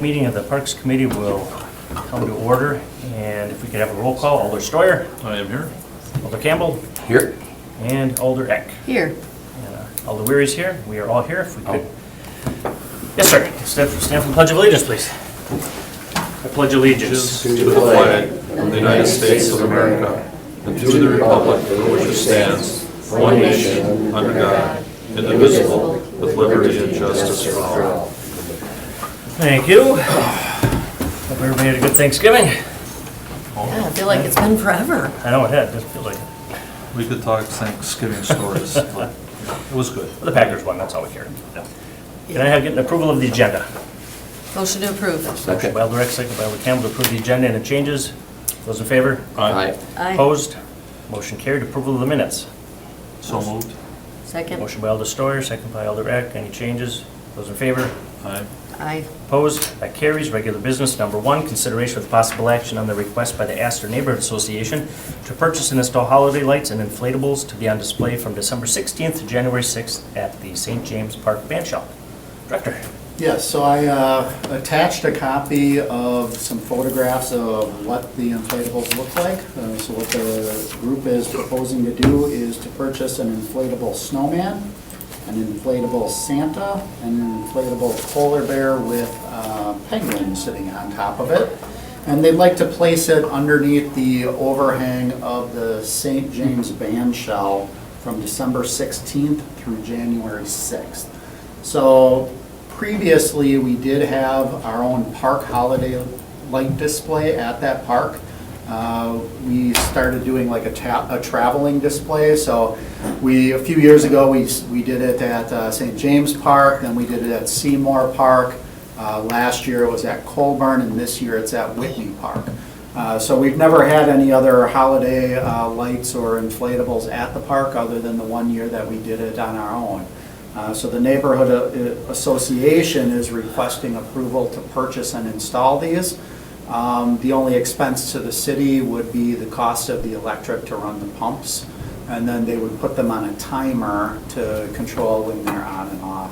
meeting of the Parks Committee will come to order, and if we could have a roll call, Alder Steuer, I am here. Alder Campbell, Here. and Alder Eck. Here. And, Alder Weary's here, we are all here, if we could. Yes, sir, stand for the Pledge of Allegiance, please. I pledge allegiance To the flag of the United States of America and to the republic for which it stands, one nation, under God, indivisible, with liberty and justice for all. Thank you. Hope everybody had a good Thanksgiving. Yeah, I feel like it's been forever. I know it had, doesn't feel like it. We could talk Thanksgiving stories, but it was good. The Packers won, that's all we care. Can I get an approval of the agenda? Motion to approve. Motion by Alder Eck, second by Alder Campbell to approve the agenda and the changes. Those in favor? Aye. Aye. Opposed? Motion carried. Approval of the minutes. So moved. Second. Motion by Alder Steuer, second by Alder Eck. Any changes? Those in favor? Aye. Aye. Opposed? That carries. Regular business number 1, consideration with possible action on the request by the Astor Neighborhood Association to purchase and install holiday lights and inflatables to be on display from December 16th to January 6th at the St. James Park Band Shop. Director. Yes, so I attached a copy of some photographs of what the inflatables look like. So what the group is proposing to do is to purchase an inflatable snowman, an inflatable Santa, and an inflatable polar bear with penguins sitting on top of it. And they'd like to place it underneath the overhang of the St. James Band Shell from December 16th through January 6th. So previously, we did have our own park holiday light display at that park. We started doing like a traveling display. So a few years ago, we did it at St. James Park, then we did it at Seymour Park. Last year it was at Colburn, and this year it's at Whitney Park. So we've never had any other holiday lights or inflatables at the park other than the one year that we did it on our own. So the Neighborhood Association is requesting approval to purchase and install these. The only expense to the city would be the cost of the electric to run the pumps, and then they would put them on a timer to control when they're on and off.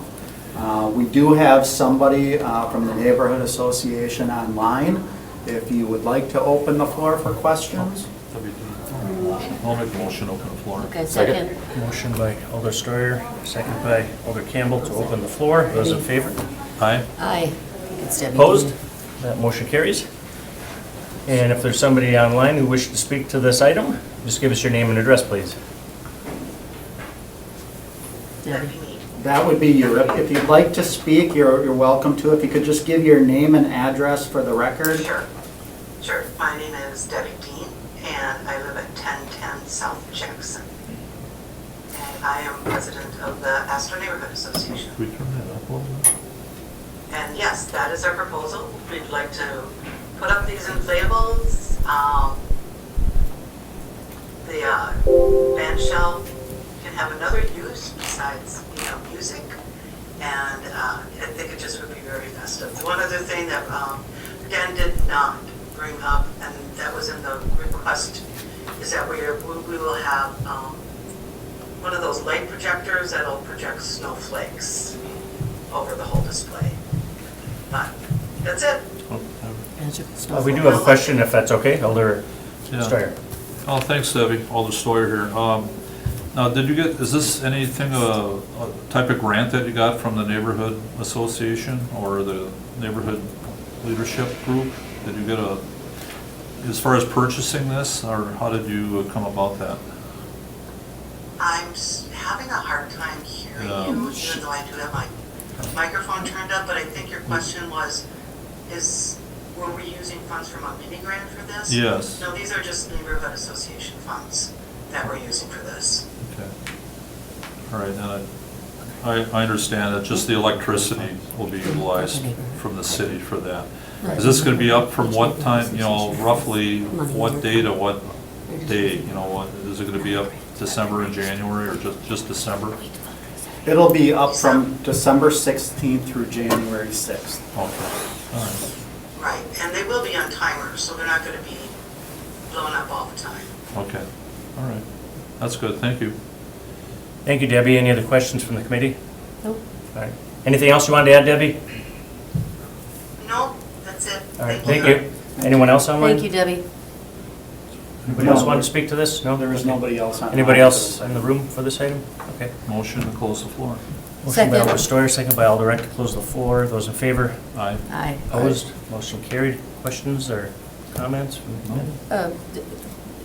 We do have somebody from the Neighborhood Association online. If you would like to open the floor for questions. I'll make a motion, open the floor. Okay, second. Motion by Alder Steuer, second by Alder Campbell to open the floor. Those in favor? Aye. Aye. It's Debbie. Opposed? That motion carries. And if there's somebody online who wishes to speak to this item, just give us your name and address, please. Debbie. That would be you. If you'd like to speak, you're welcome to. If you could just give your name and address for the record. Sure. My name is Debbie Dean, and I live at 1010 South Jackson. And I am president of the Astor Neighborhood Association. Can we turn that up a little bit? And yes, that is our proposal. We'd like to put up these inflatables. The band shell can have another use besides, music. And I think it just would be very festive. One other thing that Dan did not bring up, and that was in the request, is that we will have one of those light projectors that'll project snowflakes over the whole display. But that's it. We do have a question, if that's okay, Alder Yeah. Steuer. Oh, thanks, Debbie. Alder Steuer here. Now, is this anything, a type of grant that you got from the Neighborhood Association or the Neighborhood Leadership Group? Did you get as far as purchasing this, or how did you come about that? I'm having a hard time hearing you, even though I do have my microphone turned up, but I think your question was, were we using funds from a mini grant for this? Yes. No, these are just Neighborhood Association funds that we're using for this. Okay. All right, and I understand that just the electricity will be utilized from the city for that. Is this going to be up from what time, roughly what day to what day? What is it going to be up December and January, or just December? It'll be up from December 16th through January 6th. Okay, all right. Right, and they will be on timers, so they're not going to be blowing up all the time. Okay, all right. That's good, thank you. Thank you, Debbie. Any other questions from the committee? Nope. All right. Anything else you wanted to add, Debbie? No, That's it. All right, thank you. Anyone else online? Thank you, Debbie. Anybody else want to speak to this? No? There is nobody else on. Anybody else in the room for this item? Okay. Motion to close the floor. Motion by Second. Alder Steuer, second by Alder Eck to close the floor. Those in favor? Aye. Aye. Opposed? Motion carried. Questions or comments from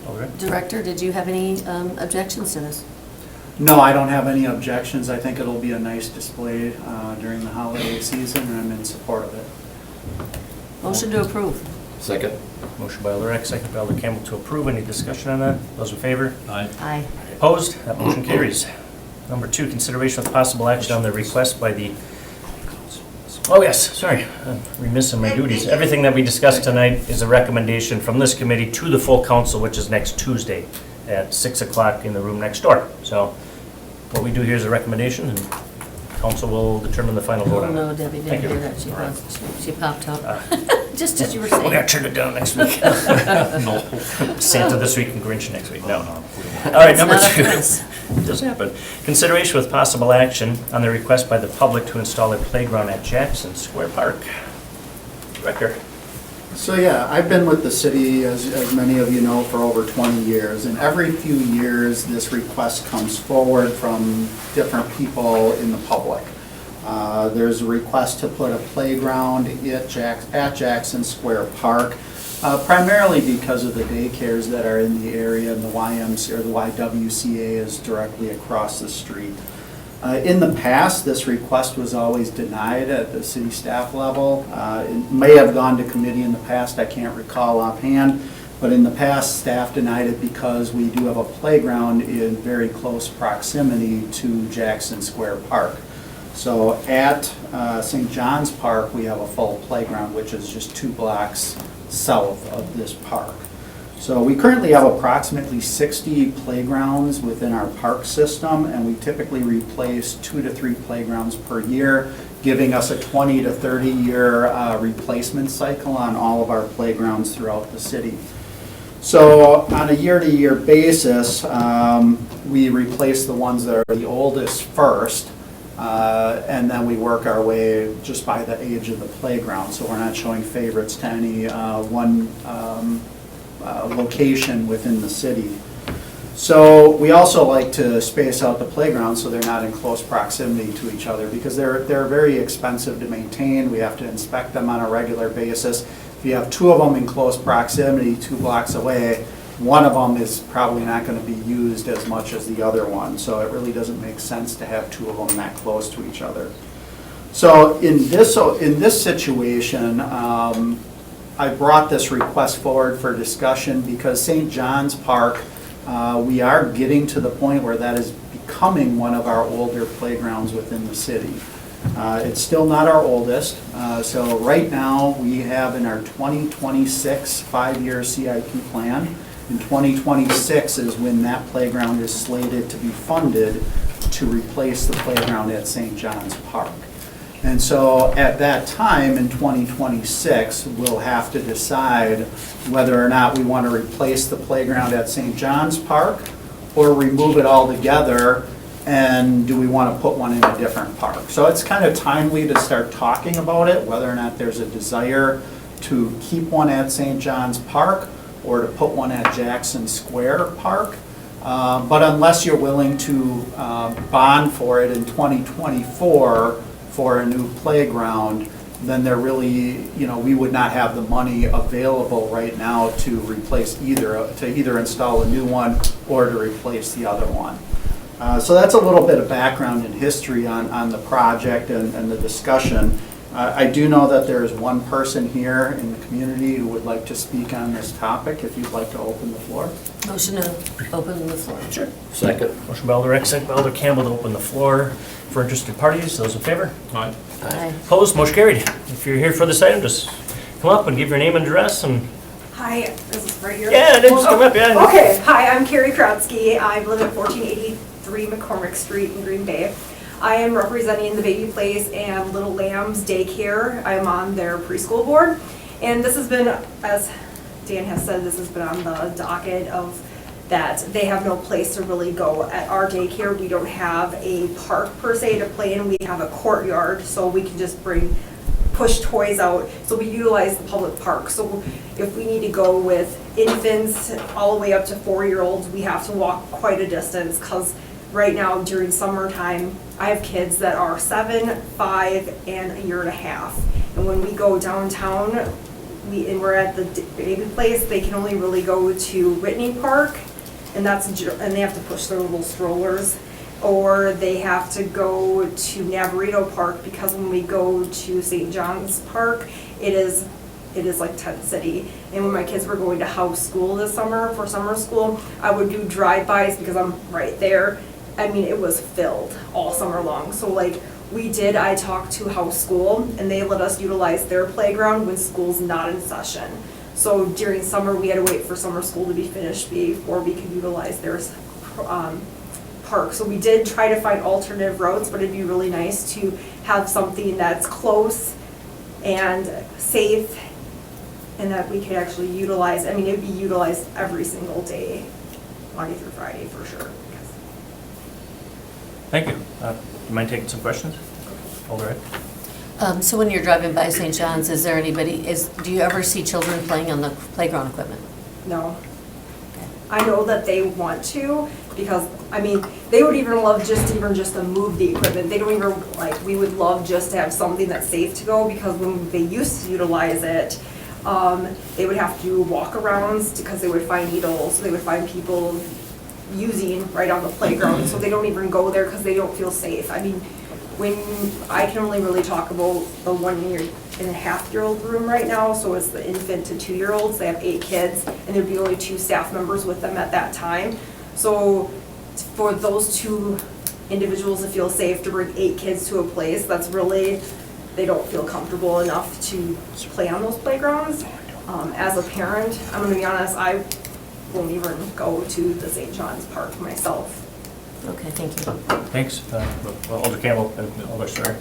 Alder Eck? Director, did you have any objections to this? No, I don't have any objections. I think it'll be a nice display during the holiday season, and I'm in support of it. Motion to approve. Second. Motion by Alder Eck, second by Alder Campbell to approve. Any discussion on that? Those in favor? Aye. Aye. Opposed? That motion carries. Number 2, consideration with possible action on the request by the, oh yes, sorry, I'm remiss in my duties. Everything that we discussed tonight is a recommendation from this committee to the full council, which is next Tuesday at 6 o'clock in the room next door. So what we do here is a recommendation, and council will determine the final vote Oh, on no, it. Debbie Thank didn't you. hear that. She popped up. Just as you were We gotta saying. turn it down next week. No. Santa this week and Grinch next week. No. All right, It's number not a 2. quiz. It does happen. Consideration with possible action on the request by the public to install a playground at Jackson Square Park. Director. So yeah, I've been with the city, as many of you know, for over 20 years, and every few years, this request comes forward from different people in the public. There's a request to put a playground at Jackson Square Park, primarily because of the daycares that are in the area, and the YMCA or the YWCA is directly across the street. In the past, this request was always denied at the city staff level. It may have gone to committee in the past, I can't recall offhand, but in the past, staff denied it because we do have a playground in very close proximity to Jackson Square Park. So at St. John's Park, we have a full playground, which is just 2 blocks south of this park. So we currently have approximately 60 playgrounds within our park system, and we typically replace 2 to 3 playgrounds per year, giving us a 20 to 30-year replacement cycle on all of our playgrounds throughout the city. So on a year-to-year basis, we replace the ones that are the oldest first, and then we work our way just by the age of the playground. So we're not showing favorites to any one location within the city. So we also like to space out the playgrounds so they're not in close proximity to each other, because they're very expensive to maintain. We have to inspect them on a regular basis. If you have 2 of them in close proximity, 2 blocks away, one of them is probably not going to be used as much as the other one. So it really doesn't make sense to have 2 of them that close to each other. So in this situation, I brought this request forward for discussion because St. John's Park, we are getting to the point where that is becoming one of our older playgrounds within the city. It's still not our oldest, so right now we have in our 2026 5-year CIP plan. In 2026 is when that playground is slated to be funded to replace the playground at St. John's Park. And so at that time, in 2026, we'll have to decide whether or not we want to replace the playground at St. John's Park or remove it altogether, and do we want to put one in a different park. So it's kind of timely to start talking about it, whether or not there's a desire to keep one at St. John's Park or to put one at Jackson Square Park. But unless you're willing to bond for it in 2024, for a new playground, then there really, we would not have the money available right now to replace either install a new one or to replace the other one. So that's a little bit of background and history on the project and the discussion. I do know that there is one person here in the community who would like to speak on this topic, if you'd like to open the floor. Motion to open the floor. Sure. Second. Motion by Alder Eck, second by Alder Campbell to open the floor for interested parties. Those in favor? Aye. Aye. Opposed? Motion carried. If you're here for this item, just come up and give your name and address and, Hi, is this right here? yeah, just come up, yeah. Okay, hi, I'm Carrie Krautsky. I live at 1483 McCormick Street in Green Bay. I am representing the Baby Place and Little Lambs Daycare. I'm on their preschool board. And this has been, as Dan has said, this has been on the docket of that they have no place to really go at our daycare. We don't have a park per se to play in. We have a courtyard, so we can just bring push toys out, so we utilize the public park. So if we need to go with infants all the way up to 4-year-olds, we have to walk quite a distance, because right now during summertime, I have kids that are 7, 5, and a year and a half. And when we go downtown, and we're at the baby place, they can only really go to Whitney Park, and and they have to push their little strollers. Or they have to go to Navarito Park, because when we go to St. John's Park, it is like tent city. And when my kids were going to house school this summer for summer school, I would do drive-bys because I'm right there. I mean, it was filled all summer long. So like I talked to house school, and they let us utilize their playground when school's not in session. So during summer, we had to wait for summer school to be finished before we could utilize their park. So we did try to find alternative routes, but it'd be really nice to have something that's close and safe, and that we could actually utilize. I mean, it'd be utilized every single day, Monday through Friday for sure. Thank you. You mind taking some questions? Alder Ed? So when you're driving by St. John's, is there do you ever see children playing on the playground equipment? No. I know that they want to, because, I mean, they would even love just to move the equipment. They don't even, like, we would love just to have something that's safe to go, because when they used to utilize it, they would have to do walk-arounds because they would find needles, they would find people using right on the playground, so they don't even go there because they don't feel safe. I mean, I can only really talk about the 1.5-year-old room right now, so it's the infant to 2-year-olds. They have 8 kids, and there'd be only 2 staff members with them at that time. So for those 2 individuals to feel safe to bring 8 kids to a place, that's really, they don't feel comfortable enough to play on those playgrounds. As a parent, I'm gonna be honest, I won't even go to the St. John's Park myself. Okay, thank you. Thanks. Alder Campbell and Alder Steuer.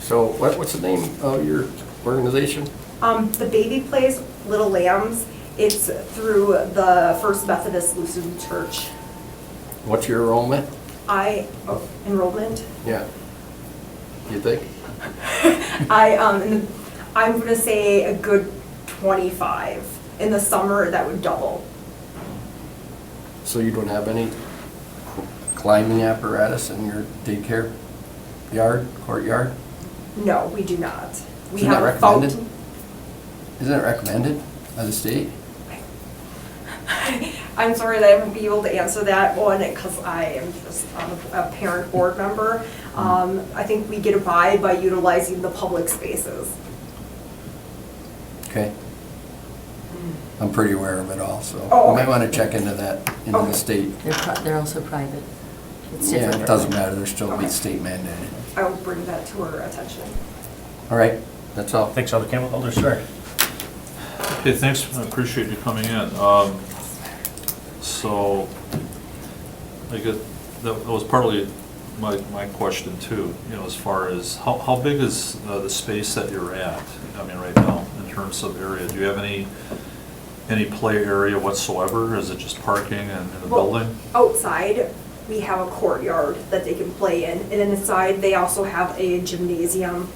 So what's the name of your organization? The baby place, Little Lambs, it's through the First Methodist Lutheran Church. What's your enrollment? Enrollment? Yeah. You think? I'm gonna say a good 25. In the summer, that would double. So you don't have any climbing apparatus in your daycare courtyard? No, we do not. We Isn't that have a recommended? fountain. Isn't it recommended by the state? I'm sorry that I won't be able to answer that one, because I am just a parent board member. I think we get by utilizing the public spaces. Okay. I'm pretty aware of it all, so Oh, you might okay. want to check into that, into Okay. the state. They're also private. It's Yeah, different. it doesn't matter, they're still be Okay. state mandated. I will bring that to her attention. All right, that's all. Thanks, Alder Campbell. Alder Steuer. Okay, thanks, I appreciate you coming in. So, I guess, that was partly my question too, you know, as far as, how big is the space that you're at? I mean, right now, in terms of area, do you have any play area whatsoever? Is it just parking and in the Well, building? Outside, we have a courtyard that they can play in, and then inside, they also have a gymnasium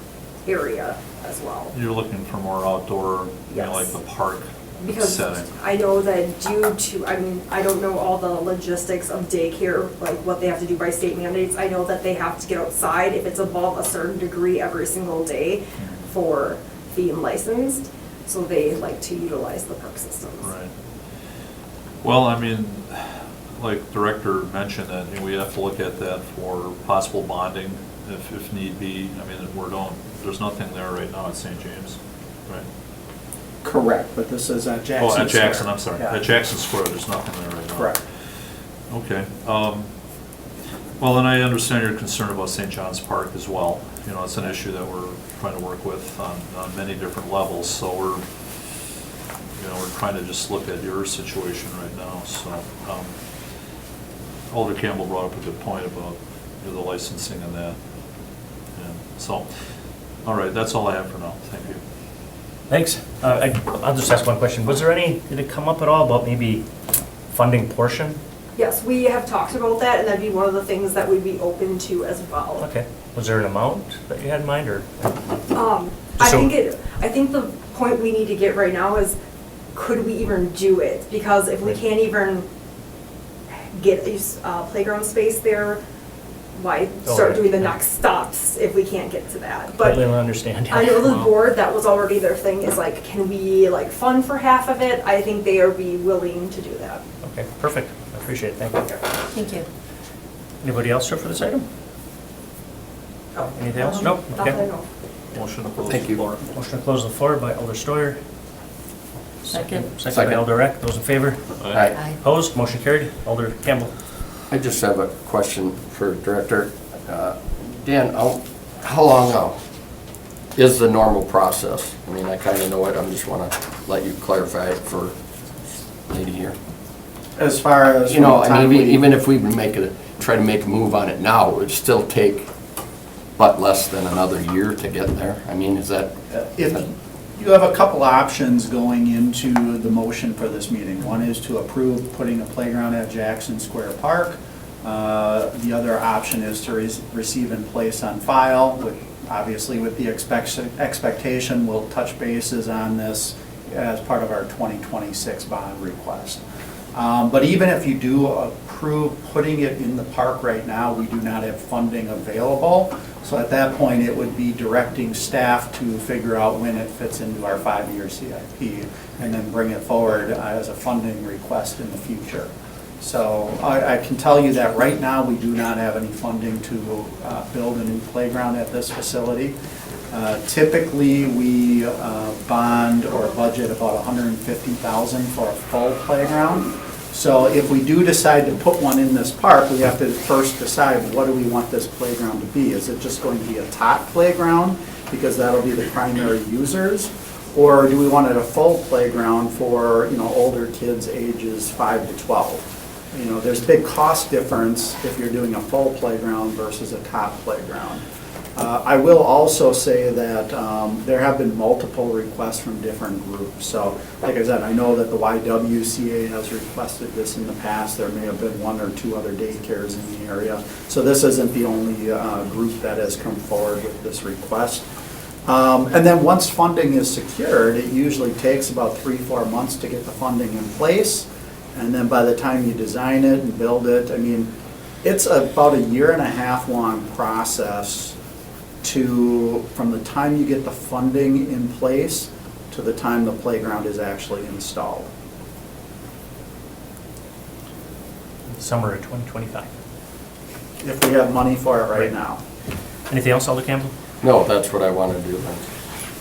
area as well. You're looking for more outdoor, you know, like Yes. the park Because setting? I know that due to, I mean, I don't know all the logistics of daycare, like what they have to do by state mandates. I know that they have to get outside if it's above a certain degree every single day for being licensed. So they like to utilize the park systems. Right. Well, I mean, like Director mentioned, that, you know, we have to look at that for possible bonding if need be. I mean, there's nothing there right now at St. James, right? Correct, but this is at Jackson Oh, at Jackson, Square. I'm sorry. Yeah. At Jackson Square, there's nothing there right now. Correct. Okay. Well, and I understand your concern about St. John's Park as well. You know, it's an issue that we're trying to work with on many different levels, so we're trying to just look at your situation right now, so. Alder Campbell brought up a good point about, you know, the licensing and that. And so, all right, that's all I have for now. Thank you. Thanks. I'll just ask one question. Did it come up at all about maybe funding portion? Yes, we have talked about that, and that'd be one of the things that we'd be open to as well. Okay. Was there an amount that you had in mind, or? I So- think the point we need to get right now is, could we even do it? Because if we can't even get a playground space there, why start doing the next stops if we can't get to that? But Totally understand. I know the board, that was already their thing, is like, can we like fund for half of it? I think they are be willing to do that. Okay, perfect. I appreciate it. Thank you. Thank you. Anybody else here for this item? Anything else? Nope. Not that I Okay. know. Motion to close Thank the you. floor. Motion to close the floor by Alder Steuer. Second. Second by Second. Alder Eck. Those in favor? Aye. Aye. Opposed? Motion carried. Alder Campbell. I just have a question for Director. Dan, how long is the normal process? I mean, I kind of know it, I just want to let you clarify it for lady here. As far as. You know, from the I time mean, we- even if we try to make a move on it now, it would still take but less than another year to get there. I mean, is that? If you have a couple options going into the motion for this meeting. One is to approve putting a playground at Jackson Square Park. The other option is to receive and place on file, obviously with the expectation we'll touch bases on this as part of our 2026 bond request. But even if you do approve putting it in the park right now, we do not have funding available. So at that point, it would be directing staff to figure out when it fits into our 5-year CIP and then bring it forward as a funding request in the future. So I can tell you that right now, we do not have any funding to build a new playground at this facility. Typically, we bond or budget about $150,000 for a full playground. So if we do decide to put one in this park, we have to first decide, what do we want this playground to be? Is it just going to be a tot playground, because that'll be the primary users? Or do we want it a full playground for, older kids ages 5 to 12? There's a big cost difference if you're doing a full playground versus a tot playground. I will also say that there have been multiple requests from different groups. So, like I said, I know that the YWCA has requested this in the past. There may have been 1 or 2 other daycares in the area. So this isn't the only group that has come forward with this request. And then once funding is secured, it usually takes about 3-4 months to get the funding in place. And then by the time you design it and build it, it's about a 1.5 year long process from the time you get the funding in place to the time the playground is actually installed. Summer of 2025. If we have money for it right now. Anything else, Alder Campbell? No, that's what I want to do. I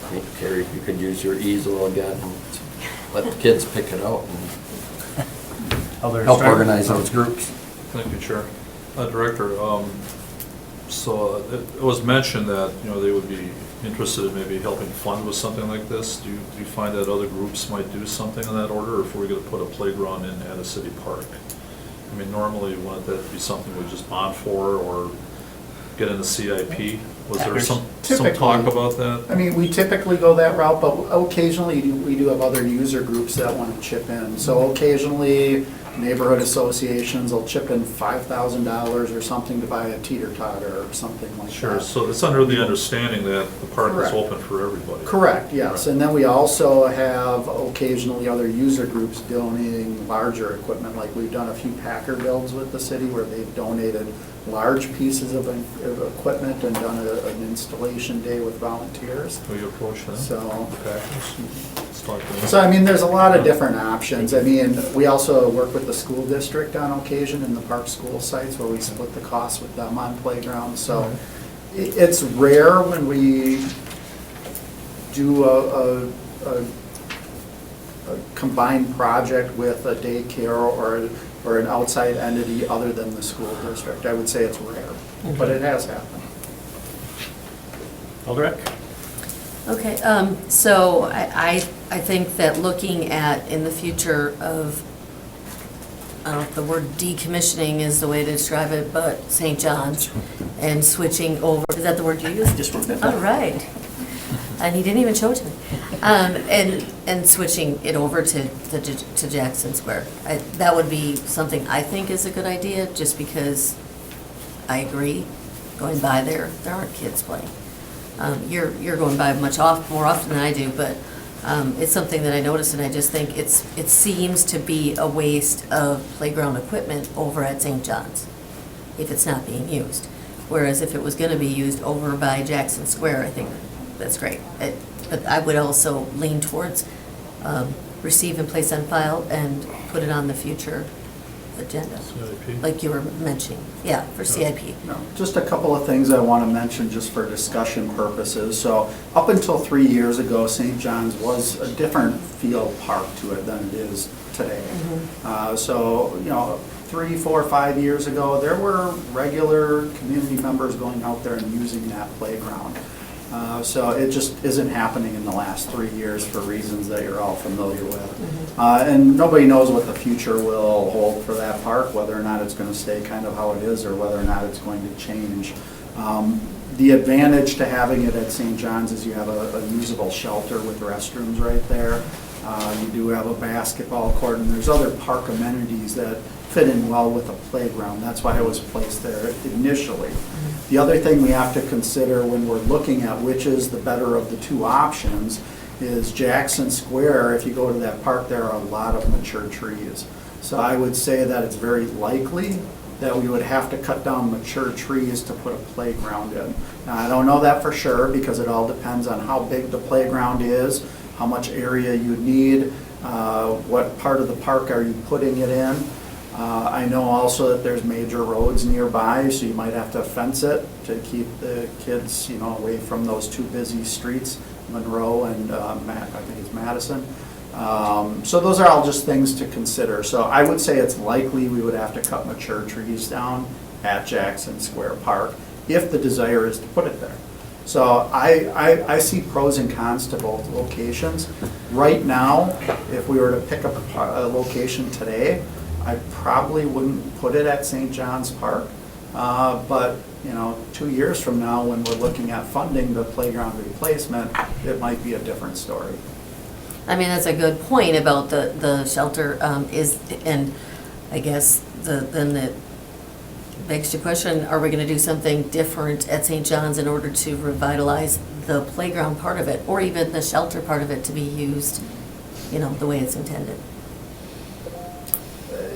think, Carrie, you could use your easel again and let the kids pick it out and Alder help Steuer? organize those groups. Thank you, Chair. Director, so it was mentioned that, they would be interested in maybe helping fund with something like this. Do you find that other groups might do something in that order, or if we're going to put a playground in at a city park? Normally, wouldn't that be something we just bond for or get in the CIP? Was there some talk about that? We typically go that route, but occasionally we do have other user groups that want to chip in. So occasionally, neighborhood associations will chip in $5,000 or something to buy a teeter-totter or something like that. Sure, so it's under the understanding that the park is Correct. open for everybody. Correct, yes. And then we also have occasionally other user groups donating larger equipment, like we've done a few Packer builds with the city where they've donated large pieces of equipment and done an installation day with volunteers. Will you approach them? So, Let's talk to them. so there's a lot of different options. We also work with the school district on occasion in the park school sites where we split the costs with them on playgrounds. So it's rare when we do a combined project with a daycare or an outside entity other than the school district. I would say it's rare, but it has happened. Alder Eck? Okay, so I think that looking at in the future of, I don't know if the word decommissioning is the way to describe it, but St. John's and switching over, is that the word you used? Just wrote that All down. right. And he didn't even show it to me. And switching it over to Jackson Square. That would be something I think is a good idea, just because I agree, going by there aren't kids playing. You're going by more often than I do, but it's something that I noticed, and I just think it seems to be a waste of playground equipment over at St. John's if it's not being used. Whereas if it was going to be used over by Jackson Square, I think that's great. But I would also lean towards receive and place on file and put it on the future agenda, CIP? like you were mentioning. Yeah, for CIP. No, just a couple of things I want to mention just for discussion purposes. So up until 3 years ago, St. John's was a different feel park to it than it is today. So, 3, 4, 5 years ago, there were regular community members going out there and using that playground. So it just isn't happening in the last 3 years for reasons that you're all familiar with. And nobody knows what the future will hold for that park, whether or not it's going to stay kind of how it is or whether or not it's going to change. The advantage to having it at St. John's is you have a usable shelter with restrooms right there. You do have a basketball court, and there's other park amenities that fit in well with a playground. That's why it was placed there initially. The other thing we have to consider when we're looking at which is the better of the two options is Jackson Square. If you go to that park, there are a lot of mature trees. So I would say that it's very likely that we would have to cut down mature trees to put a playground in. Now, I don't know that for sure because it all depends on how big the playground is, how much area you need, what part of the park are you putting it in. I know also that there's major roads nearby, so you might have to fence it to keep the kids, away from those two busy streets, Monroe and I think it's Madison. So those are all just things to consider. So I would say it's likely we would have to cut mature trees down at Jackson Square Park if the desire is to put it there. So I see pros and cons to both locations. Right now, if we were to pick up a location today, I probably wouldn't put it at St. John's Park. But 2 years from now, when we're looking at funding the playground replacement, it might be a different story. I mean, that's a good point about the shelter and I guess then that begs the question, are we going to do something different at St. John's in order to revitalize the playground part of it, or even the shelter part of it to be used, the way it's intended?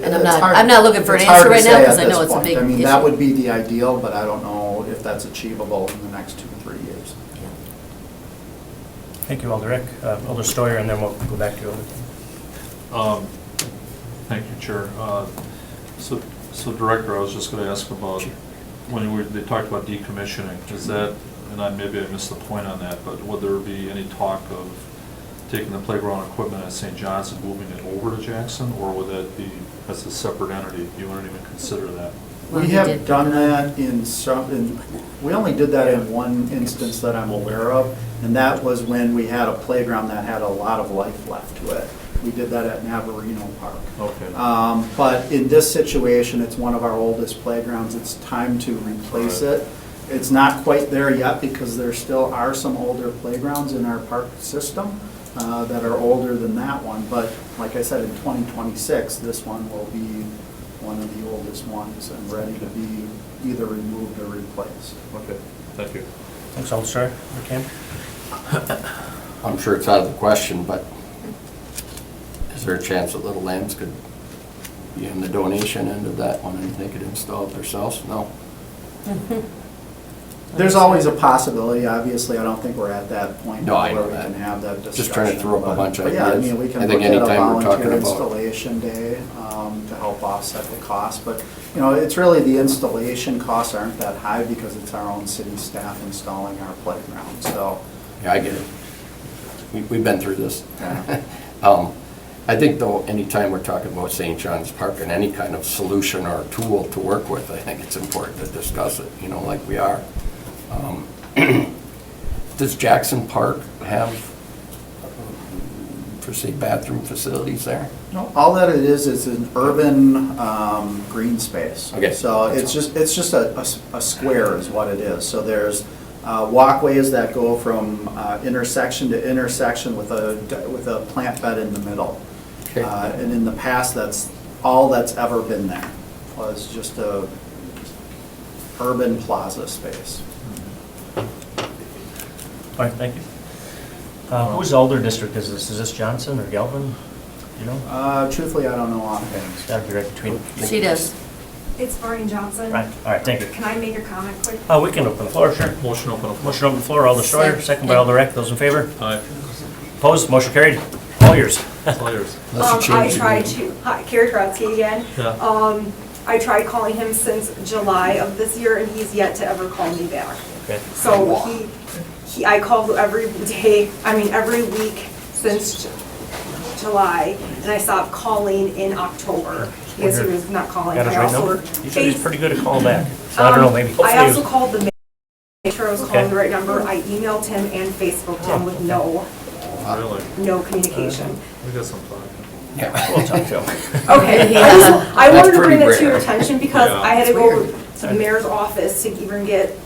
And I'm not looking for an answer right now because I know it's a big issue. That would be the ideal, but I don't know if that's achievable in the next 2 or 3 years. Yeah. Thank you, Alder Rick. Alder Steuer, and then we'll go back to you. Thank you, Chair. So Director, I was just going to ask about, when they talked about decommissioning, is that, and maybe I missed the point on that, but would there be any talk of taking the playground equipment at St. John's and moving it over to Jackson, or would that be as a separate entity? You wouldn't even consider that? Well, We he have did. done that we only did that in one instance that I'm aware of, and that was when we had a playground that had a lot of life left to it. We did that at Navarino Park. Okay. But in this situation, it's one of our oldest playgrounds. It's time to replace it. It's not quite there yet because there still are some older playgrounds in our park system that are older than that one. But like I said, in 2026, this one will be one of the oldest ones and ready to be either removed or replaced. Okay, thank you. Thanks, Alder Steuer. Cam? I'm sure it's out of the question, but is there a chance that Little Lambs could be in the donation end of that one and they could install it themselves? No? There's always a possibility. Obviously, I don't think we're at that point No, I know where we that. can have that discussion. Just trying to throw up a bunch of But yeah, I ideas. mean, we can I look think at a anytime we're talking volunteer about- installation day to help offset the cost. But, it's really the installation costs aren't that high because it's our own city staff installing our playground, so. Yeah, I get it. We've been through this. Yeah. I think though, anytime we're talking about St. John's Park and any kind of solution or tool to work with, I think it's important to discuss it, like we are. Does Jackson Park have, per se, bathroom facilities there? No, all that it is an urban green space. Okay. So it's just a square is what it is. So there's walkways that go from intersection to intersection with a plant bed in the middle. Okay. And in the past, that's all that's ever been there, was just a urban plaza space. All right, thank you. Whose older district is this? Is this Johnson or Galvin? You know? Truthfully, I don't know offhand. It's gotta be right between. She does. It's Maureen Johnson. Right, all right, thank you. Can I make a comment quick? We can open the floor, sure. Motion open up. Motion open the floor, Alder Steuer, second by Alder Eck. Those in favor? Aye. Opposed? Motion carried. All yours. It's all yours. Unless you I change your tried name. to, hi, Carrie Kratzky again. Yeah. I tried calling him since July of this year and he's yet to ever call me back. Okay. So I called every day, every week since July, and I stopped calling in October because he was not calling. Got his I right also number? Usually he's pretty good at calling back. So I don't know, maybe I hopefully. also called the, make sure I was Okay. calling the right number. I emailed him and Facebooked him with Really? no communication. We got some talk. We'll talk to him. Okay, Yeah. I wanted That's to bring pretty that to your rare. attention because Yeah. I had to It's go weird. to the mayor's office to even get.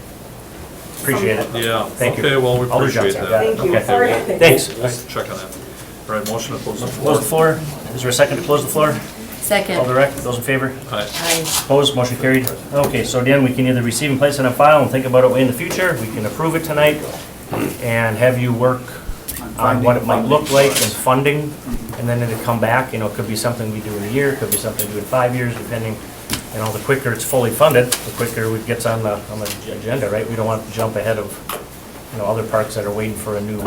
Appreciate it. Yeah. Thank you. Okay, well, we Alder appreciate Johnson, that. Thank you. Okay. Sorry. Thanks. We'll check on that. All right, motion to close the Close the floor. floor. Is there a second to close the floor? Second. Alder Eck, those in favor? Aye. Aye. Opposed? Motion carried. Okay, so again, we can either receive and place it on file and think about it way in the future. We can approve it tonight and have you work on what it might look like and funding, and then it'd come back, it could be something we do in a year, it could be something we do in 5 years, depending, the quicker it's fully funded, the quicker it gets on the agenda, right? We don't want to jump ahead of, other parks that are waiting for a new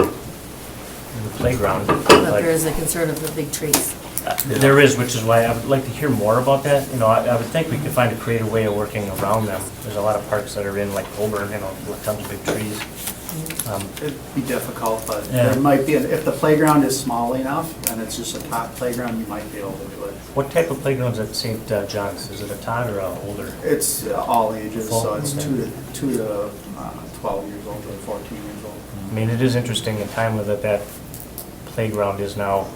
playground. But there is a concern of the big trees. There is, which is why I would like to hear more about that. I would think we could find a creative way of working around them. There's a lot of parks that are in, like Colburn, tons of big trees. It'd be difficult, but Yeah. there might be, if the playground is small enough and it's just a tot playground, you might be able to do it. What type of playgrounds at St. John's? Is it a tot or a older? It's all ages, so it's Okay. 2 to 12 years old or 14 years old. I mean, it is interesting and timely that playground is now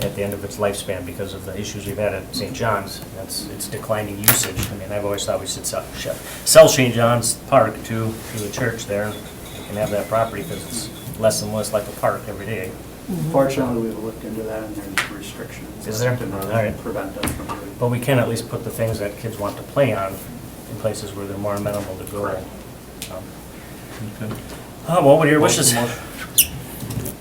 at the end of its lifespan because of the issues we've had at St. John's. It's declining usage. I mean, I've always thought we should sell St. John's Park to the church there. We can have that property because it's less and less like a park every day. Fortunately, we've looked into that and there's restrictions. Is there? To All right. prevent us from doing. But we can at least put the things that kids want to play on in places where they're more amenable to go. Okay. Well, what are your wishes?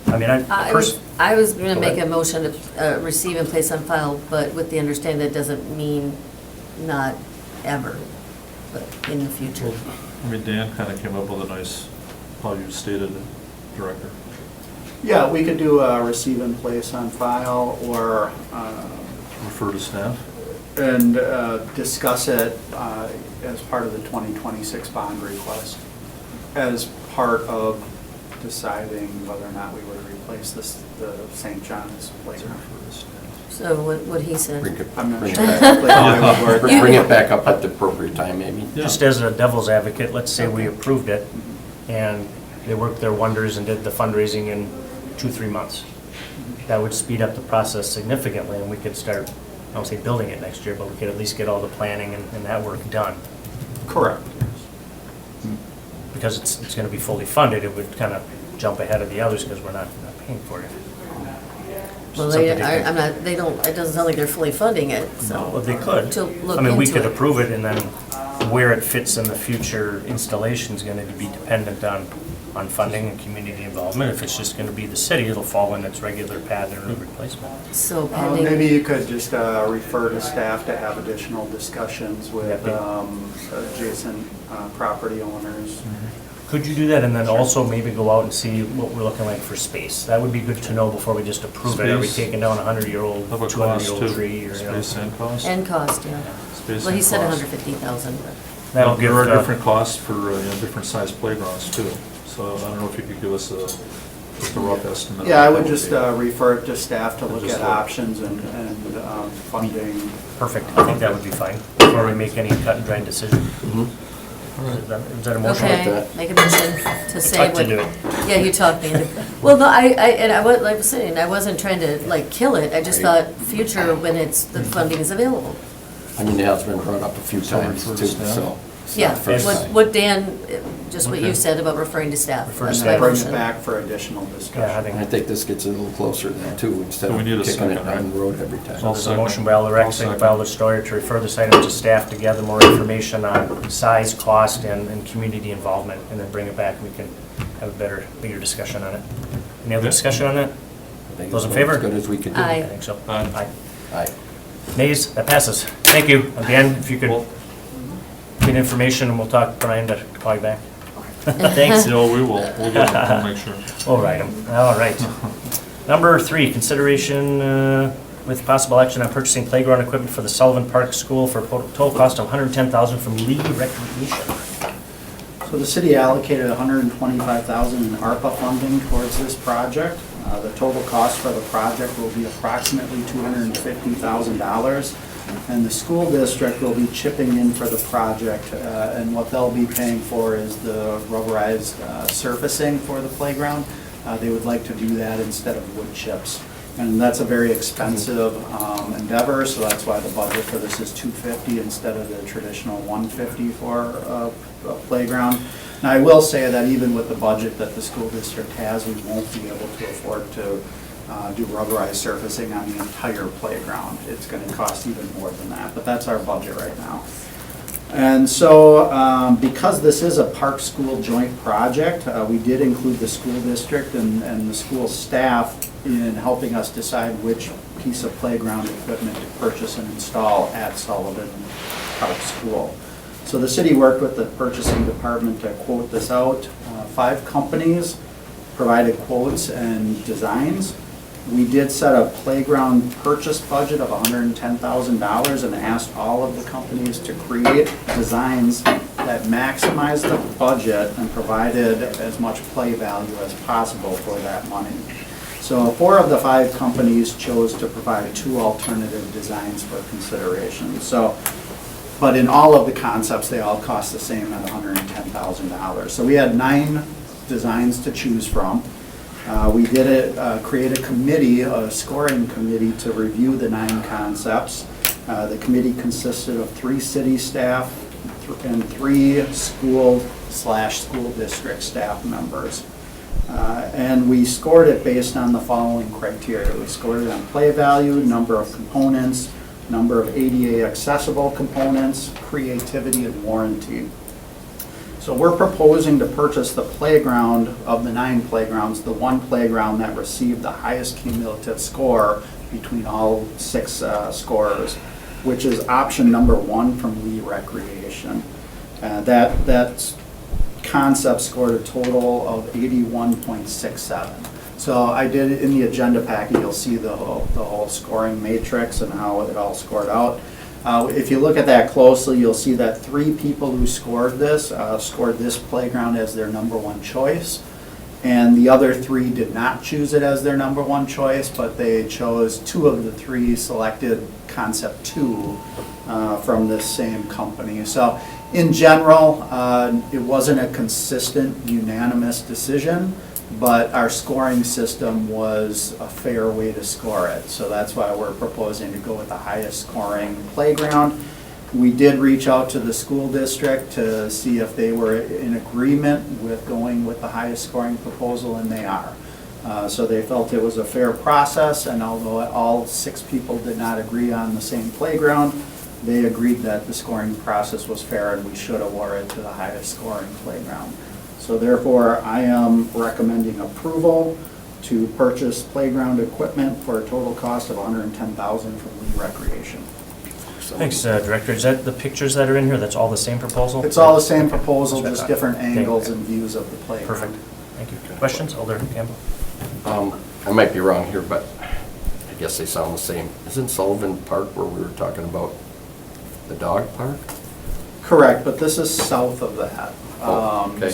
I mean, I was going to Go make ahead. a motion to receive and place on file, but with the understanding that doesn't mean not ever, but in the future. Dan kind of came up with a nice, how you stated it, Director. Yeah, we could do a receive and place on file or, Refer to staff. and discuss it as part of the 2026 bond request, as part of deciding whether or not we would replace the St. John's playground. So what he said. Bring it I'm not bring it sure back. exactly how it would work. Bring it back up at the appropriate time, maybe. just as a devil's advocate, let's say we approved it and they worked their wonders and did the fundraising in 2-3 months. That would speed up the process significantly and we could start, I don't say building it next year, but we could at least get all the planning and that work done. Correct. Because it's going to be fully funded, it would kind of jump ahead of the others because we're not paying for it. Well, Something they, to I'm not, they don't, it doesn't sound like they're fully funding it, Well, so. they could. To look I mean, we into could it. approve it and then where it fits in the future installation is going to be dependent on funding and community involvement. If it's just going to be the city, it'll fall in its regular pattern of replacement. So Maybe pending, you could just refer to staff to have additional discussions with adjacent property owners. Could you do that and then also maybe go out and see what we're looking like for space? That would be good to know before we just approve it. Are we Space. taking down a 100-year-old, How about cost 200-year-old too? tree? Or, Space and cost? and cost, yeah. Space Well, he and said cost. 150,000, but. That'll give, There are different costs for different sized playgrounds too. So I don't know if you could give us just a rough estimate. Yeah, I of would what just that refer it to staff to look Just at look. options and funding. perfect. I think that would be fine before we make any cut and dry decision. Mhm. Is that a motion? like Okay, that. make a motion to say Talk to what. do it. Yeah, you talked me into it. Well, no, I was, like I was saying, I wasn't trying to like kill it, I just Right. thought future when the funding is available. I mean, it has been brought up a few So times refer too, to staff? so. it's Yeah, not the first what, time. what Dan, just what you Okay. said about referring to staff. Refer to That's staff. my Bring it motion. back for additional Yeah, I discussion. think And I think this gets a little closer then too, instead So we of need a kicking it second, down right? the road every time. So there's a second. motion by Alder Eck, I'll second second. by Alder Steuer to refer this item to staff to gather more information on size, cost, and community involvement, and then bring it back, and we can have a bigger discussion on it. Any other discussion on that? I think Those in it's favor? As good as we could do. I Aye. think so. Aye. Aye. Nays, that passes. Thank you. Again, if you could get information, and we'll talk Brian to call you back. Thanks. No, we will, we'll get it, we'll make sure. We'll write 'em. All right. Number 3, consideration with possible action on purchasing playground equipment for the Sullivan Park School for a total cost of $110,000 from Lee Recreation. So the city allocated $125,000 in ARPA funding towards this project. The total cost for the project will be approximately $250,000. And the school district will be chipping in for the project. And what they'll be paying for is the rubberized surfacing for the playground. They would like to do that instead of wood chips. And that's a very expensive endeavor, so that's why the budget for this is $250 instead of the traditional $150 for a playground. Now, I will say that even with the budget that the school district has, we won't be able to afford to do rubberized surfacing on the entire playground. It's going to cost even more than that, but that's our budget right now. And so, because this is a park-school joint project, we did include the school district and the school staff in helping us decide which piece of playground equipment to purchase and install at Sullivan Park School. So the city worked with the purchasing department to quote this out. 5 companies provided quotes and designs. We did set a playground purchase budget of $110,000 and asked all of the companies to create designs that maximize the budget and provided as much play value as possible for that money. So 4 of the 5 companies chose to provide 2 alternative designs for consideration. So, but in all of the concepts, they all cost the same at $110,000. So we had 9 designs to choose from. We did create a committee, a scoring committee, to review the 9 concepts. The committee consisted of 3 city staff and 3 school/school district staff members. And we scored it based on the following criteria. We scored it on play value, number of components, number of ADA accessible components, creativity, and warranty. So we're proposing to purchase the playground of the 9 playgrounds, the one playground that received the highest cumulative score between all 6 scorers, which is option number 1 from Lee Recreation. That concept scored a total of 81.67. So I did, in the agenda packet, you'll see the whole scoring matrix and how it all scored out. If you look at that closely, you'll see that 3 people who scored this playground as their number 1 choice. And the other 3 did not choose it as their number 1 choice, but they chose 2 of the 3 selected concept 2 from this same company. So in general, it wasn't a consistent, unanimous decision, but our scoring system was a fair way to score it. So that's why we're proposing to go with the highest scoring playground. We did reach out to the school district to see if they were in agreement with going with the highest scoring proposal, and they are. So they felt it was a fair process, and although all 6 people did not agree on the same playground, they agreed that the scoring process was fair and we should award it to the highest scoring playground. So therefore, I am recommending approval to purchase playground equipment for a total cost of $110,000 from Lee Recreation. Thanks, Director. Is that the pictures that are in here? That's all the same proposal? It's all the same proposal, That's what I just thought. different Okay. angles and views of the playground. Perfect. Thank you. Questions? Alder Campbell? I might be wrong here, but I guess they sound the same. Isn't Sullivan Park where we were talking about the dog park? Correct, but this is south of that. Oh, okay.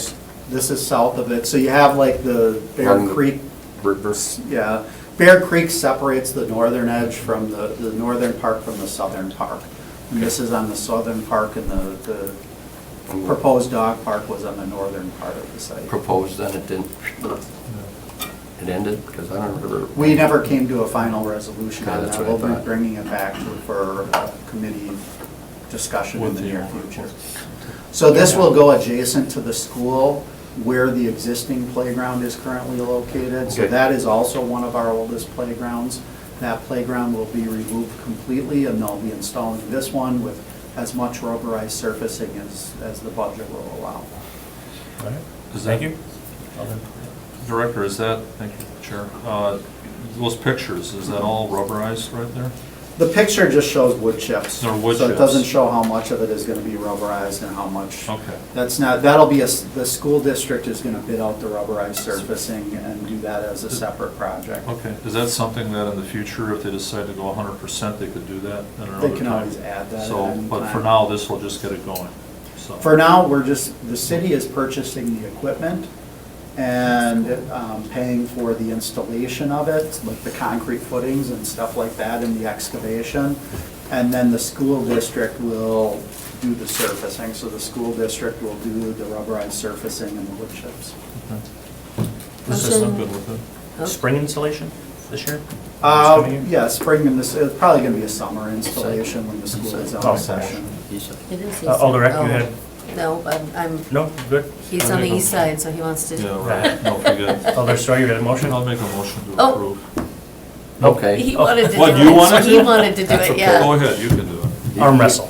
This is south of it, so you have like the Bear On the Creek, Reverse. yeah. Bear Creek separates the northern edge from the northern park from the southern park. And this is on the southern park, and the proposed dog park was on the northern part of the site. Proposed, then it didn't, it ended, because I don't remember. We never came to a final resolution Okay, on that's that. what I We'll be thought. bringing it back for committee discussion in the near future. So this will go adjacent to the school where the existing playground is currently located. So Okay. that is also one of our oldest playgrounds. That playground will be removed completely, and they'll be installing this one with as much rubberized surfacing as the budget will allow. All right. Is that- Thank you. Director, is that, thank you, Chair, those pictures, is that all rubberized right there? The picture just shows wood chips. They're wood So it chips. doesn't show how much of it is gonna be rubberized and how much. Okay. That's not, that'll be, the school district is gonna bid out the rubberized surfacing and do that as a separate project. Okay, is that something that in the future, if they decide to go 100%, they could do that at another time? They can always add that at So, any but for time. now, this will just get it going, so. For now, the city is purchasing the equipment and paying for the installation of it, like the concrete footings and stuff like that and the excavation. And then the school district will do the surfacing. So the school district will do the rubberized surfacing and the wood chips. This is, I'm good with it. Spring installation this year? coming in? Yeah, spring and this, it's probably gonna be a summer installation when the school is out Oh, of session. It is Alder Eck, east. you had, No, I'm, no, good? he's on the east side, so he wants to. Yeah, right, no, forget. Alder Story, you had a motion? I'll make a motion to Oh. approve. Okay. He wanted to do it. What, you wanted so He to? wanted to do That's it, okay. yeah. Go ahead, you can do it. Arm wrestle.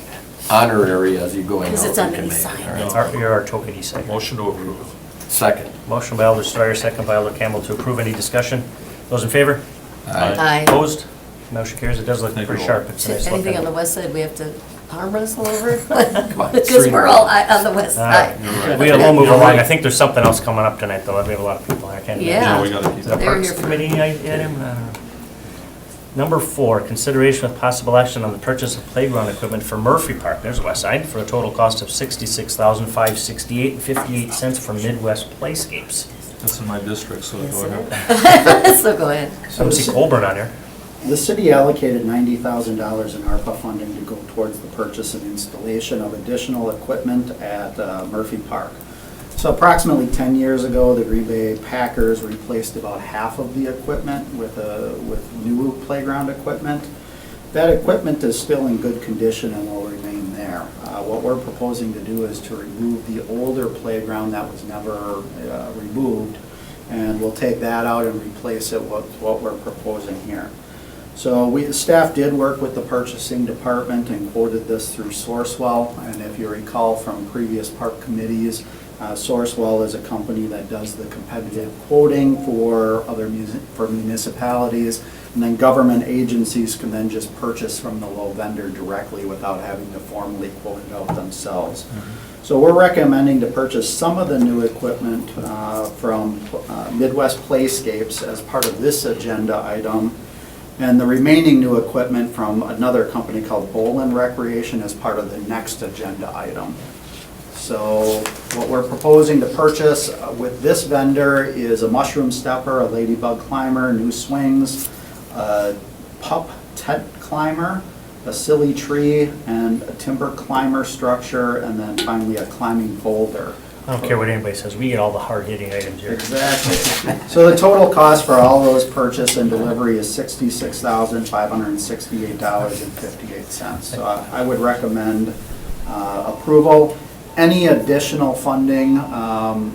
Honorary as you go in. Because it's out, on you the can east make it, side, all right. that's You're our token east side. Motion to approve. Second. Motion by Alder Steuer, second by Alder Campbell to approve. Any discussion? Those in favor? Aye. Aye. Opposed? Motion carries. It does look Thank pretty you. sharp. It's a nice Anything look. on the west side, we have to arm wrestle over? on, Because three we're to all one. on the west side. You're right. We'll move You're along. right. I think there's something else coming up tonight, though. We have a lot of people here. I can't Yeah. Yeah, imagine. we gotta keep Is that it. They were Parks here for- Committee item? Number 4, consideration with possible action on the purchase of playground equipment for Murphy Park, there's West Side, for a total cost of $66,568.58 from Midwest Playscapes. That's in my district, so Yes, go ahead. it is. So go ahead. I don't see Colburn on there. The city allocated $90,000 in ARPA funding to go towards the purchase and installation of additional equipment at Murphy Park. So approximately 10 years ago, the Green Bay Packers replaced about half of the equipment with new playground equipment. That equipment is still in good condition and will remain there. What we're proposing to do is to remove the older playground that was never removed, and we'll take that out and replace it with what we're proposing here. So staff did work with the purchasing department and quoted this through Sourcewell, and if you recall from previous park committees, Sourcewell is a company that does the competitive quoting for for municipalities, and then government agencies can then just purchase from the low vendor directly without having to formally quote it out themselves. So we're recommending to purchase some of the new equipment from Midwest Playscapes as part of this agenda item, and the remaining new equipment from another company called Bolin Recreation as part of the next agenda item. So what we're proposing to purchase with this vendor is a mushroom stepper, a ladybug climber, new swings, a pup tent climber, a silly tree, and a timber climber structure, and then finally a climbing boulder. I don't care what anybody says, we get all the hard-hitting items here. Exactly. So the total cost for all those purchase and delivery is $66,568.58. So I would recommend approval. Any additional funding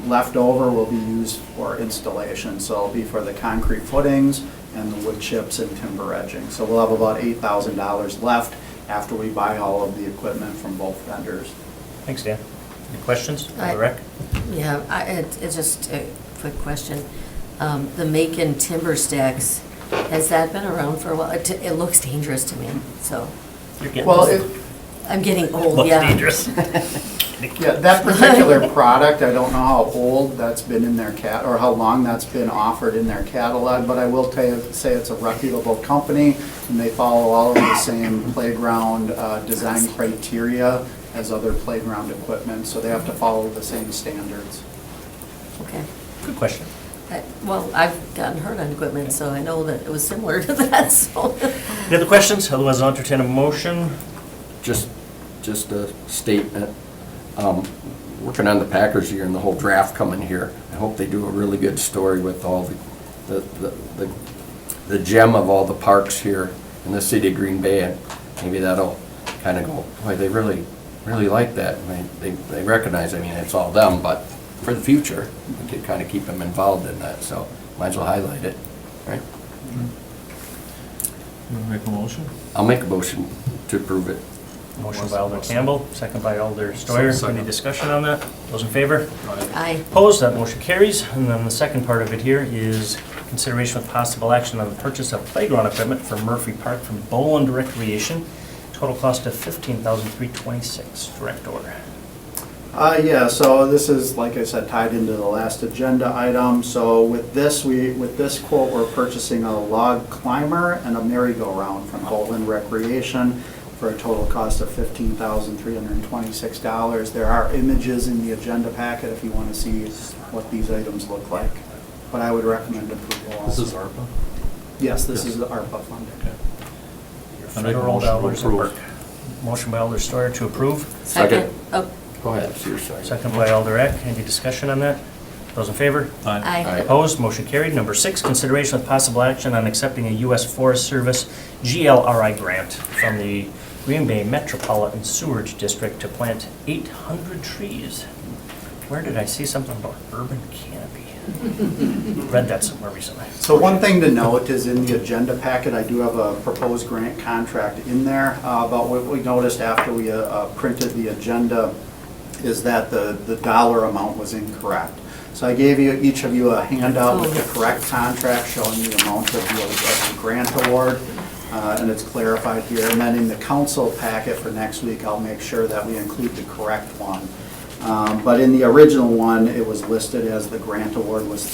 left over will be used for installation. So it'll be for the concrete footings and the wood chips and timber edging. So we'll have about $8,000 left after we buy all of the equipment from both vendors. Thanks, Dan. Any questions? I- Alder Eck? Yeah, it's just a quick question. The Macon timber stacks, has that been around for a while? It looks dangerous to me, so You're getting Well, this. I'm getting old, Looks yeah. dangerous. Yeah, that particular product, I don't know how old that's been in their or how long that's been offered in their catalog, but I will say it's a reputable company, and they follow all of the same playground design criteria as other playground equipment, so they have to follow the same standards. Okay. Good question. Well, I've gotten hurt on equipment, so I know that it was similar to that, so. Any other questions? Otherwise, I'll entertain a motion. Just a statement. Working on the Packers here and the whole draft coming here, I hope they do a really good story with all the gem of all the parks here in the city of Green Bay, and maybe that'll kind of go, boy, they really like that. I mean, they recognize, I mean, it's all them, but for the future, we could kind of keep them involved in that, so might as well highlight it, right? You wanna make a motion? I'll make a motion to approve it. Motion by Alder Campbell, second by Alder Steuer. Second. Any discussion on that? Those in favor? Aye. Opposed, that motion carries. And then the second part of it here is consideration with possible action on the purchase of playground equipment for Murphy Park from Boland Recreation. Total cost of $15,326. Director. Yeah, so this is, like I said, tied into the last agenda item. So with this, with this quote, we're purchasing a log climber and a merry-go-round from Boland Recreation for a total cost of $15,326. There are images in the agenda packet if you want to see what these items look like. But I would recommend approval This also. is ARPA? Yes, this is the ARPA funding. I make a Federal motion to dollars at approve. work. Motion by Alder Steuer to approve, Second. Oh, Go ahead, it's your second. second by Alder Eck. Any discussion on that? Those in favor? Aye. aye. Opposed, motion carried. Number 6, consideration with possible action on accepting a U.S. Forest Service GLRI grant from the Green Bay Metropolitan Sewerage District to plant 800 trees. Where did I see something about urban canopy? Read that somewhere recently. So one thing to note is in the agenda packet, I do have a proposed grant contract in there. But what we noticed after we printed the agenda is that the dollar amount was incorrect. So I gave you, each of you, a handout with the correct contract showing the amount of the grant award, and it's clarified here. And then in the council packet for next week, I'll make sure that we include the correct one. But in the original one, it was listed as the grant award was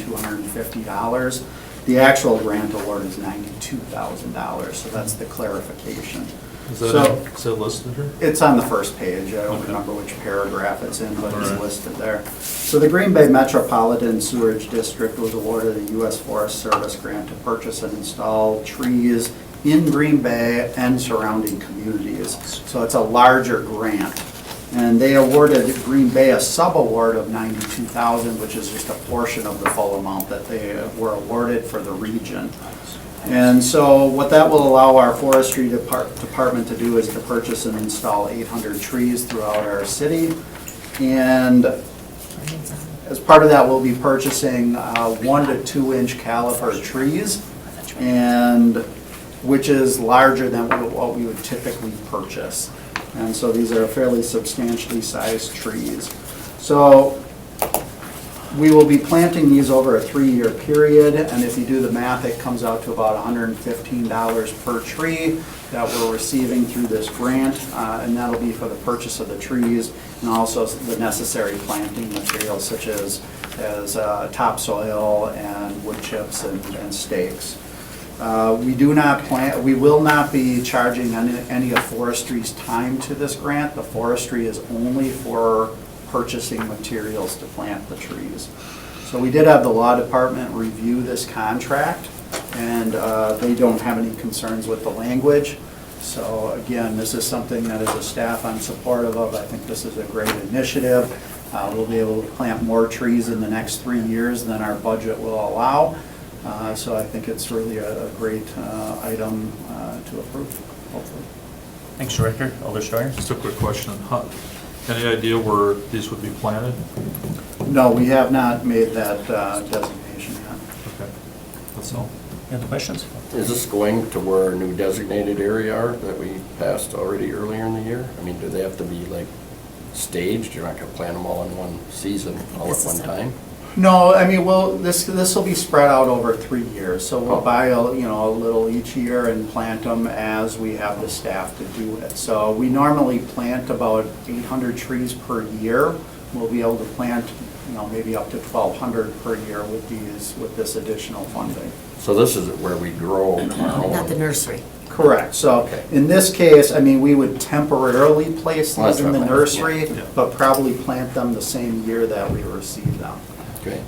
$31,250. The actual grant award is $92,000, so that's the clarification. Is So- that listed here? It's on the first page. I don't Okay. remember which paragraph it's in, but it's Alright. listed there. So the Green Bay Metropolitan Sewerage District was awarded a U.S. Forest Service grant to purchase and install trees in Green Bay and surrounding communities. So it's a larger grant. And they awarded Green Bay a sub-award of $92,000, which is just a portion of the full amount that they were awarded for the region. And so what that will allow our forestry department to do is to purchase and install 800 trees throughout our city. And as part of that, we'll be purchasing 1 to 2 inch caliper trees, and which is larger than what we would typically purchase. And so these are fairly substantially sized trees. So we will be planting these over a 3-year period, and if you do the math, it comes out to about $115 per tree that we're receiving through this grant, and that'll be for the purchase of the trees and also the necessary planting materials such as topsoil and wood chips and stakes. We will not be charging any of forestry's time to this grant. The forestry is only for purchasing materials to plant the trees. So we did have the law department review this contract, and they don't have any concerns with the language. So again, this is something that as a staff I'm supportive of. I think this is a great initiative. We'll be able to plant more trees in the next 3 years than our budget will allow. So I think it's really a great item to approve, hopefully. Thanks, Director. Alder Steuer. Just a quick question. Any idea where these would be planted? No, we have not made that designation yet. Okay, that's all. Any other questions? Is this going to where our new designated area are that we passed already earlier in the year? I mean, do they have to be like staged? You're not gonna plant them all in one season, all at one time? No, I mean, this will be spread out over 3 years, so we'll Oh. buy a little each year and plant them as we have the staff to do it. So we normally plant about 800 trees per year. We'll be able to plant, maybe up to 1,200 per year with this additional funding. So this is where we grow our Not the own. nursery. Correct, so Okay. in this case, I mean, we would temporarily place Well, these that's in the what I meant, nursery, yeah. but probably plant them the same year that we receive them. Okay.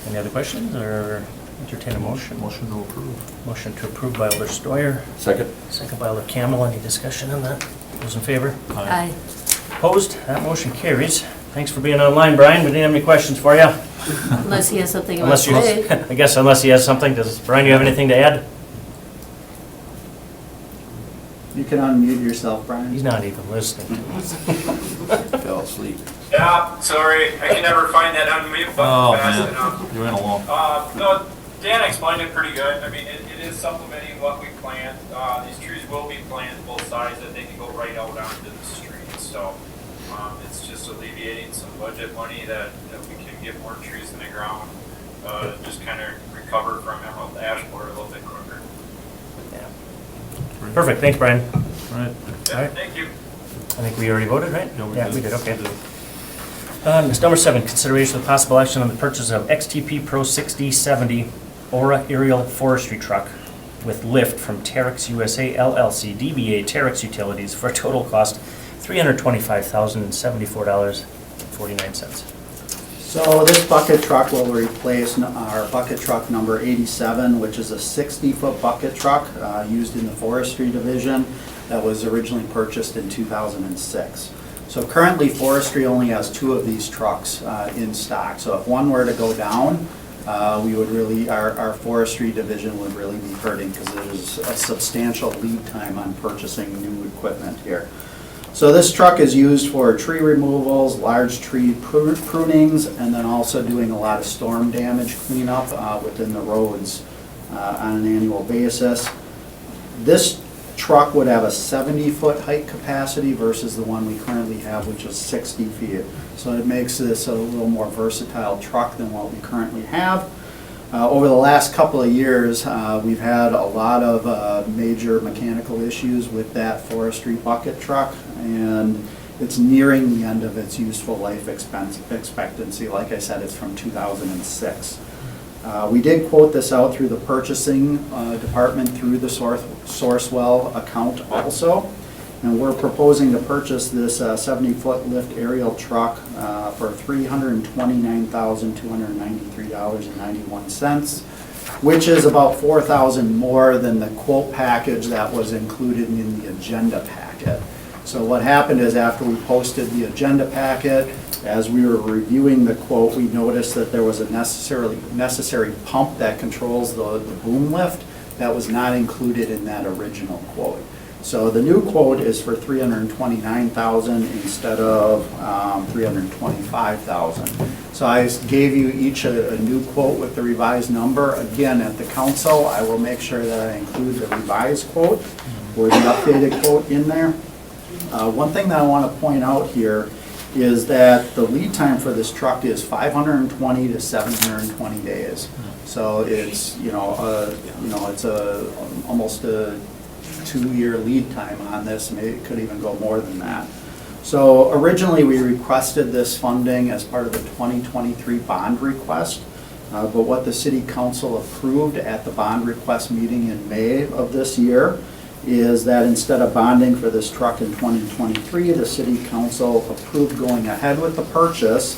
Any other questions, or entertain a motion? Motion to approve. Motion to approve by Alder Steuer, Second? second by Alder Campbell. Any discussion on that? Those in favor? Aye. Opposed? That motion carries. Thanks for being online, Brian. We didn't have any questions for you. Unless he has something about Unless you, today. I guess unless he has something. Does Brian, you have anything to add? You can unmute yourself, Brian. He's not even listening to us. Fell asleep. Yeah, sorry, I can never find that unmute Oh, button fast man, enough. you went along. No, Dan explained it pretty good. I mean, it is supplementing what we plant. These trees will be planted both sides that they can go right out onto the street. So it's just alleviating some budget money that we can get more trees in the ground. Just kind of recover from emerald ash borer a little bit quicker. Yeah. Perfect, thanks, Brian. All right. Yeah, All right. thank you. I think we already voted, right? Yeah, we did, okay. It's number 7, consideration of possible action on the purchase of XTP Pro 6070 Aura aerial forestry truck with lift from Terex USA LLC, DBA Terex Utilities, for a total cost $325,074.49. So this bucket truck will replace our bucket truck number 87, which is a 60-foot bucket truck used in the forestry division that was originally purchased in 2006. So currently forestry only has 2 of these trucks in stock. So if one were to go down, we would really, our forestry division would really be hurting because there's a substantial lead time on purchasing new equipment here. So this truck is used for tree removals, large tree prunings, and then also doing a lot of storm damage cleanup within the roads on an annual basis. This truck would have a 70-foot height capacity versus the one we currently have, which is 60 feet. So it makes this a little more versatile truck than what we currently have. Over the last couple of years, we've had a lot of major mechanical issues with that forestry bucket truck, and it's nearing the end of its useful life expectancy. Like I said, it's from 2006. We did quote this out through the purchasing department through the Sourcewell account also. And we're proposing to purchase this 70-foot lift aerial truck for $329,293.91, which is about $4,000 more than the quote package that was included in the agenda packet. So what happened is after we posted the agenda packet, as we were reviewing the quote, we noticed that there was a necessary pump that controls the boom lift that was not included in that original quote. So the new quote is for $329,000 instead of $325,000. So I gave you each a new quote with the revised number. Again, at the council, I will make sure that I include the revised quote or the updated quote in there. One thing that I want to point out here is that the lead time for this truck is 520 to 720 days. So it's it's almost a 2-year lead time on this. Maybe it could even go more than that. So originally we requested this funding as part of the 2023 bond request, but what the city council approved at the bond request meeting in May of this year is that instead of bonding for this truck in 2023, the city council approved going ahead with the purchase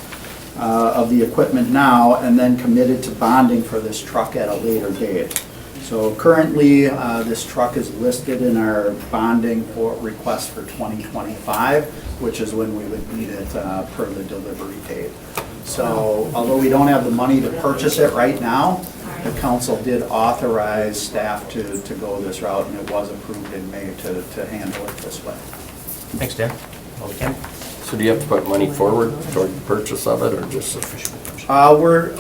of the equipment now and then committed to bonding for this truck at a later date. So currently, this truck is listed in our bonding for request for 2025, which is when we would need it per the delivery date. So although we don't have the money to purchase it right now, the council did authorize staff to go this route, and it was approved in May to handle it this way. Thanks, Dan. Well, Ken? So do you have to put money forward toward the purchase of it, or just We're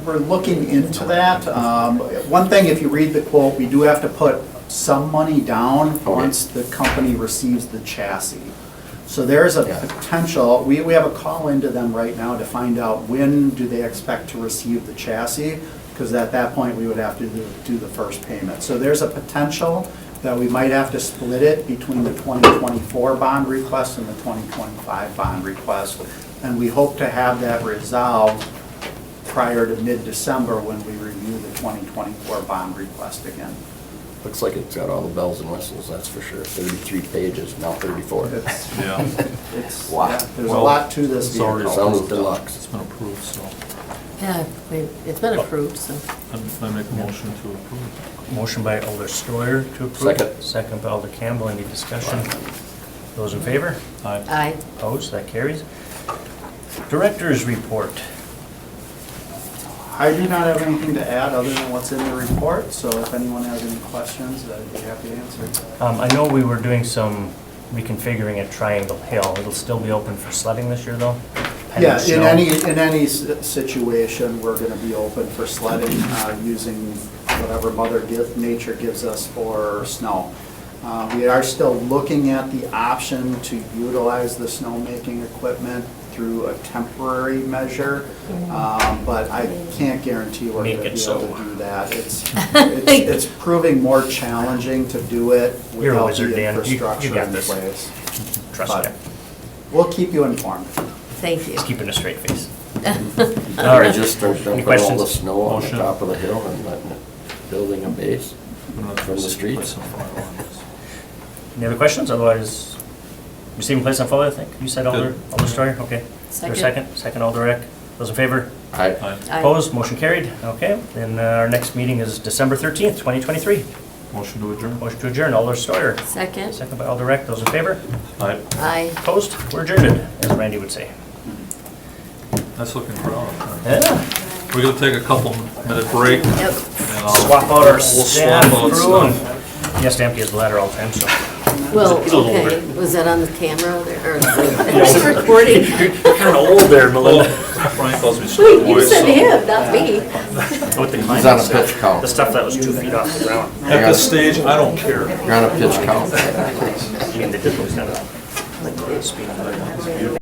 looking into that. One thing, if you read the quote, we do have to put some money down once the company receives the chassis. So there's a potential, we have a call into them right now to find out when do they expect to receive the chassis, because at that point we would have to do the first payment. So there's a potential that we might have to split it between the 2024 bond request and the 2025 bond request. And we hope to have that resolved prior to mid-December when we review the 2024 bond request again. looks like it's got all the bells and whistles, that's for sure. 33 pages, now 34. Yeah. It's, Wow. yeah, there's a Well, lot to this it's already vehicle. Sounds deluxe. It's been approved, so Yeah, it's been approved, so. I make a motion to approve. Motion by Alder Steuer to approve. Second. Second by Alder Campbell. Any discussion? Those in favor? Aye. Aye. Opposed? That carries. Director's report. I do not have anything to add other than what's in the report, so if anyone has any questions, I'd be happy to answer. I know we were doing some reconfiguring at Triangle Hill. It'll still be open for sledding this year, though? Yeah, snow. in any situation, we're gonna be open for sledding, using whatever nature gives us for snow. We are still looking at the option to utilize the snowmaking equipment through a temporary measure, but I can't guarantee we're Make gonna it be so. able to do that. It's proving more challenging to do it You're a without wizard, the Dan. You infrastructure got in this. place. Trust But me. we'll keep you informed. Thank you. He's keeping a straight face. All All right, right. just start Any dumping all the questions? snow on the Motion. top of the hill and letting it, building a base. From the streets. Place on file on this. Any other questions? Otherwise, receiving place on file, I think. You said Alder Steuer? Okay. Is there a Second. Second, Alder Eck. Those in favor? I, Aye. Aye. Opposed? Motion carried. Okay. Then our next meeting is December 13th, 2023. Motion to adjourn. Motion to adjourn. Alder Steuer. Second? Second by Alder Eck. Those in favor? Aye. Aye. Opposed? We're adjourned, as Randy would say. Nice looking crowd. Yeah. We're gonna take a couple minute break and Yep. I'll. Swap out our We'll staff swap out crew. and stuff. He has to empty his bladder all the time, so. Well, He's a little okay, older. was that on the camera there, or it's recording? You're kind of old there, Well, Melinda. Frank calls me slow Wait, you voice, said so. him, not me. With the he's climbing on a stuff. pitch count. The stuff that was 2 feet off the ground. At this stage, I don't care. You're on a pitch count. I mean, they did lose that. Like, speed.